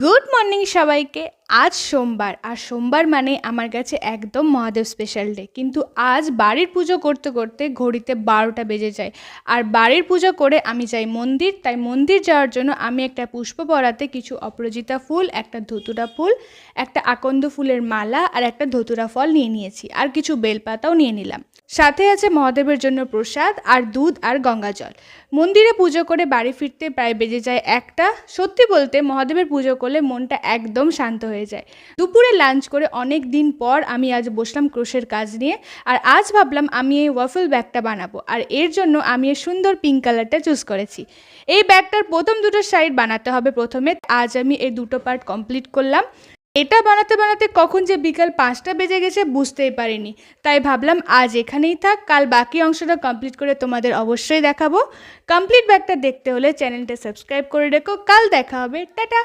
Good morning সবাইকে। আজ সোমবার, আর সোমবার মানে আমার কাছে একদম মহাদেব স্পেশাল ডে। কিন্তু আজ বাড়ির পুজো করতে করতে ঘড়িতে 12টা বেজে যায়। আর বাড়ির পুজো করে আমি যাই মন্দির। তাই মন্দির যাওয়ার জন্য আমি একটা পুষ্প পরাতে কিছু অপরাজিতা ফুল, একটা ধতুরা ফুল, একটা আকন্দ ফুলের মালা আর একটা ধতুরা ফল নিয়ে নিয়েছি, আর কিছু বেলপাতাও নিয়ে নিলাম। সাথে আছে মহাদেবের জন্য প্রসাদ আর দুধ আর গঙ্গা জল। মন্দিরে পুজো করে বাড়ি ফিরতে প্রায় বেজে যায় 1টা। সত্যি বলতে মহাদেবের পুজো করলে মনটা একদম শান্ত হয়ে যায়। দুপুরে লাঞ্চ করে অনেক দিন পর আমি আজ বসলাম ক্রোশের কাজ নিয়ে। আর আজ ভাবলাম আমি এই ওয়াফল ব্যাগটা বানাবো, আর এর জন্য আমি এই সুন্দর পিঙ্ক কালারটা চুজ করেছি। এই ব্যাগটার প্রথম দুটো সাইড বানাতে হবে প্রথমে। আজ আমি এই দুটো পার্ট কমপ্লিট করলাম। এটা বানাতে বানাতে কখন যে বিকাল 5টা বেজে গেছে বুঝতেই পারিনি। তাই ভাবলাম আজ এখানেই থাক, কাল বাকি অংশটা কমপ্লিট করে তোমাদের অবশ্যই দেখাবো। কমপ্লিট ব্যাগটা দেখতে হলে চ্যানেলটা সাবস্ক্রাইব করে রেখো। কাল দেখা হবে, টাটা।